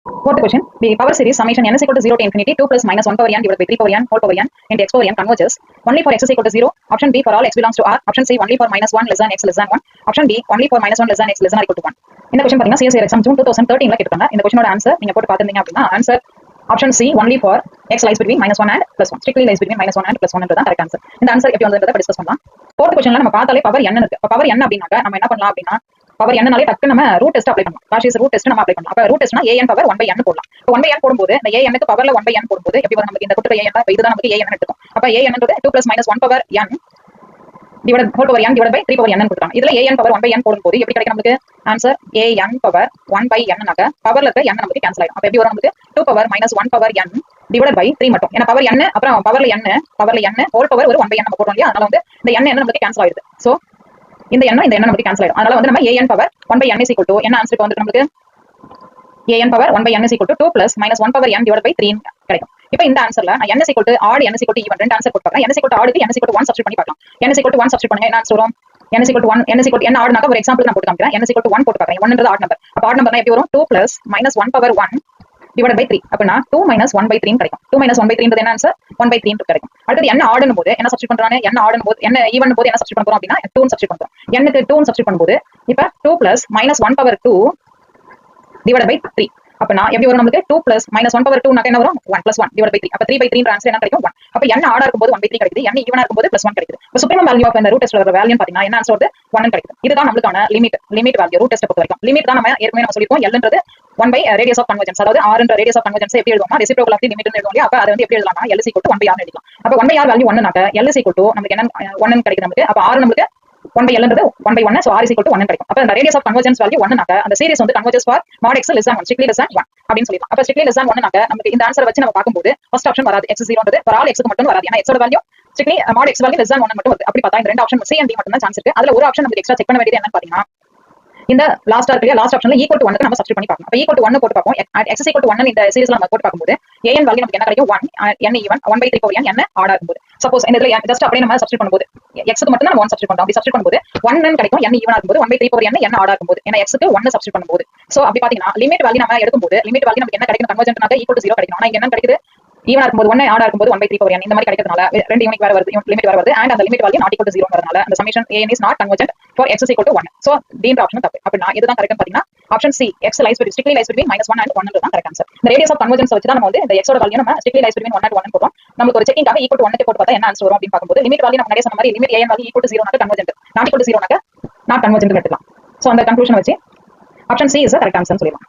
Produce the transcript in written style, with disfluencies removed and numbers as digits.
Fourth question, the power series summation n is equal to 0 to infinity 2 plus minus 1 power n divided by 3 power n whole power n into x power n converges only for x is equal to 0. Option B for all x belongs to R. Option C only for minus 1 less than x less than 1. Option D only for minus 1 less than x less than or equal to 1. இந்த question பாத்தீங்கன்னா CSIR exam June 2013 ல கேட்டிருக்காங்க. இந்த questionோட answer நீங்க போட்டு பாத்துட்டீங்க அப்படினா answer option C only for x lies between minus 1 and plus 1. Strictly lies between minus 1 and plus 1 என்றது தான் கரெக்ட் ஆன்சர். இந்த ஆன்சர் எப்படி வந்ததுன்றத டிஸ்கஸ் பண்ணலாம். fourth questionல நம்ம பார்த்தாலே பவர் n இருக்கு. பவர் n அப்படினாக்க நம்ம என்ன பண்ணலாம் அப்படினா பவர் n நாலே டக்கு நம்ம ரூட் டெஸ்ட் அப்ளை பண்ணலாம். காஷியஸ் ரூட் டெஸ்ட் நம்ம அப்ளை பண்ணலாம். அப்ப ரூட் டெஸ்ட்னா an பவர் 1 by n போடலாம். இப்போ 1 by n போடும்போது இந்த an க்கு பவர்ல 1 by n போடும்போது எப்படி வரும் நமக்கு இந்த குட்டை an தான் இதுதான் நமக்கு an எடுத்துக்கும். அப்ப an ன்றது 2 plus minus 1 power n divided whole power n divided by 3 power n ன்னு கொடுத்தாங்க. இதுல an பவர் 1 by n போடும்போது எப்படி கிடைக்கும் நமக்கு answer an power 1 by n னாக்க பவர்ல இருக்க n நமக்கு கேன்சல் ஆயிடும். அப்ப எப்படி வரும் நமக்கு 2 power minus 1 power n divided by 3 மட்டும். ஏன்னா பவர் n அப்புறம் பவர்ல n whole power ஒரு 1 by n நம்ம போடுறோம் இல்லையா, அதனால வந்து இந்த n என்ன நமக்கு கேன்சல் ஆயிடுது. சோ இந்த n நமக்கு கேன்சல் ஆயிடும். அதனால வந்து நம்ம an power 1 by n is equal to என்ன ஆன்சருக்கு வந்து நமக்கு an power 1 by n is equal to 2 plus minus 1 power n divided by 3 கிடைக்கும். இப்போ இந்த ஆன்சர்ல நான் n is equal to odd n is equal to even ரெண்டு ஆன்சர் போட்டு பார்க்கலாம். n is equal to odd க்கு n is equal to 1 substitute பண்ணி பார்க்கலாம். n is equal to 1 substitute பண்ணுங்க என்ன ஆன்சர் வரும் n is equal to 1 n is equal to n odd நாக்க ஒரு எக்ஸாம்பிள் நான் போட்டு காமிக்கிறேன். n is equal to 1 போட்டு பார்க்கறேன். 1 ன்றது odd நம்பர். அப்ப odd நம்பர்னா எப்படி வரும் 2 plus minus 1 power 1 divided by 3. அப்பனா 2 minus 1 by 3 கிடைக்கும். 2 minus 1 by 3 ன்றது என்ன ஆன்சர் 1 by 3 கிடைக்கும். அடுத்து n odd னும்போது என்ன சப்ஸ்டிட்யூட் பண்றானே n odd னும்போது n even னும்போது என்ன சப்ஸ்டிட்யூட் பண்றோம் அப்படினா 2 சப்ஸ்டிட்யூட் பண்றோம். n க்கு 2 சப்ஸ்டிட்யூட் பண்ணும்போது இப்போ 2 plus minus 1 power 2 divided by 3. அப்பனா எப்படி வரும் நமக்கு 2 plus minus 1 power 2 நாக்க என்ன வரும் 1 plus 1 divided by 3. அப்ப 3 by 3 ன்ற ஆன்சர் என்ன கிடைக்கும் 1. அப்ப n odd இருக்கும்போது 1 by 3 கிடைக்குது. n even இருக்கும்போது plus 1 கிடைக்குது. இப்ப சுப்ரீம் வேல்யூ ஆஃப் இந்த ரூட் டெஸ்ட்ல வர வேல்யூ பாத்தீங்கன்னா என்ன ஆன்சர் வருது 1 கிடைக்குது. இதுதான் நமக்கான லிமிட் வேல்யூ ரூட் டெஸ்ட் பொறுத்த வரைக்கும். லிமிட் தான் நம்ம ஏற்கனவே நம்ம சொல்லிருக்கோம் l ன்றது 1 by radius of convergence. அதாவது r ன்ற radius of convergence எப்படி எழுதுவோம்னா ரெசிப்ரோக்கல் ஆஃப் தி லிமிட் ன்னு எழுதுவோம் இல்லையா. அப்ப அது வந்து எப்படி எழுதலாம்னா l is equal to 1 by r ன்னு எழுதலாம். அப்ப 1 by r வேல்யூ 1 நாக்க l is equal to நமக்கு என்ன 1 ன்னு கிடைக்குது நமக்கு. அப்ப r நமக்கு 1 by l ன்றது 1 by 1 so r is equal to 1 ன்னு கிடைக்கும். அப்ப அந்த radius of convergence value 1 நாக்க அந்த சீரிஸ் வந்து converges for mod x less than 1 strictly less than 1 அப்படினு சொல்லிடலாம். அப்ப strictly less than 1 நாக்க நமக்கு இந்த ஆன்சரை வச்சு நம்ம பாக்கும்போது ஃபர்ஸ்ட் ஆப்ஷன் வராது. x 0 ன்றது for all x க்கு மட்டும் வராது. ஏன்னா x ஓட value strictly mod x value less than 1 மட்டும் வருது. அப்படி பார்த்தா இந்த ரெண்டு ஆப்ஷன் c and d மட்டும் தான் சான்ஸ் இருக்கு. அதுல ஒரு ஆப்ஷன் நமக்கு எக்ஸ்ட்ரா செக் பண்ண வேண்டியது என்னன்னு பாத்தீங்கன்னா இந்த லாஸ்ட் ஆர்க்ல லாஸ்ட் ஆப்ஷன்ல ஈக்குவல் டு 1 க்கு நம்ம சப்ஸ்டிட்யூட் பண்ணி பார்க்கணும். அப்ப ஈக்குவல் டு 1 போட்டு பார்ப்போம். x is equal to 1 இந்த சீரிஸ்ல நம்ம போட்டு பார்க்கும்போது an வேல்யூ நமக்கு என்ன கிடைக்கும் 1 n even 1 by 3 power n add ஆகும்போது சப்போஸ் இந்த இதுல ஜஸ்ட் அப்படியே நம்ம சப்ஸ்டிட்யூட் பண்ணும்போது x க்கு மட்டும் நம்ம 1 சப்ஸ்டிட்யூட் பண்றோம். அப்படி சப்ஸ்டிட்யூட் பண்ணும்போது 1 ன்னு கிடைக்கும். n even ஆகும்போது 1 by 3 power n ஆட் ஆகும்போது ஏன்னா x க்கு 1 சப்ஸ்டிட்யூட் பண்ணும்போது சோ அப்படி பாத்தீங்கன்னா லிமிட் வேல்யூ நம்ம எடுக்கும்போது லிமிட் வேல்யூ நமக்கு என்ன கிடைக்கும் கன்வர்ஜென்ட்னாக்க ஈக்குவல் டு 0 கிடைக்கும். ஆனா இங்க என்ன கிடைக்குது ஈவன் இருக்கும்போது 1 ஆட் ஆகும்போது 1 by 3 power n இந்த மாதிரி கிடைக்கிறதுனால ரெண்டு யூனிட் வேற வருது லிமிட் வேற வருது and அந்த limit value not equal to 0 வரதுனால அந்த summation an is not convergent for x is equal to 1. So d ன்ற ஆப்ஷன் தப்பு. அப்படினா இதுதான் கரெக்ட்னு பாத்தீங்கன்னா option C x lies between strictly lies between -1 and 1 ன்றதுதான் கரெக்ட் ஆன்சர். இந்த ரேடியஸ் ஆஃப் கன்வர்ஜென்ஸ் வச்சு தான் நம்ம வந்து இந்த x ஓட வேல்யூ நம்ம strictly lies between 1 and 1 போடுறோம். நமக்கு ஒரு செக்கிங்காக ஈக்குவல் டு 1 க்கு போட்டு பார்த்தா என்ன ஆன்சர் வரும் அப்படினு பாக்கும்போது லிமிட் வேல்யூ நம்ம நிறைய சொன்ன மாதிரி limit an value equal to 0 நாக்க கன்வர்ஜென்ட் not equal to 0 நாக்க not convergent ன்னு எடுத்துக்கலாம். சோ அந்த கன்க்ளூஷன் வச்சு option C is the correct answer னு சொல்லிடலாம்.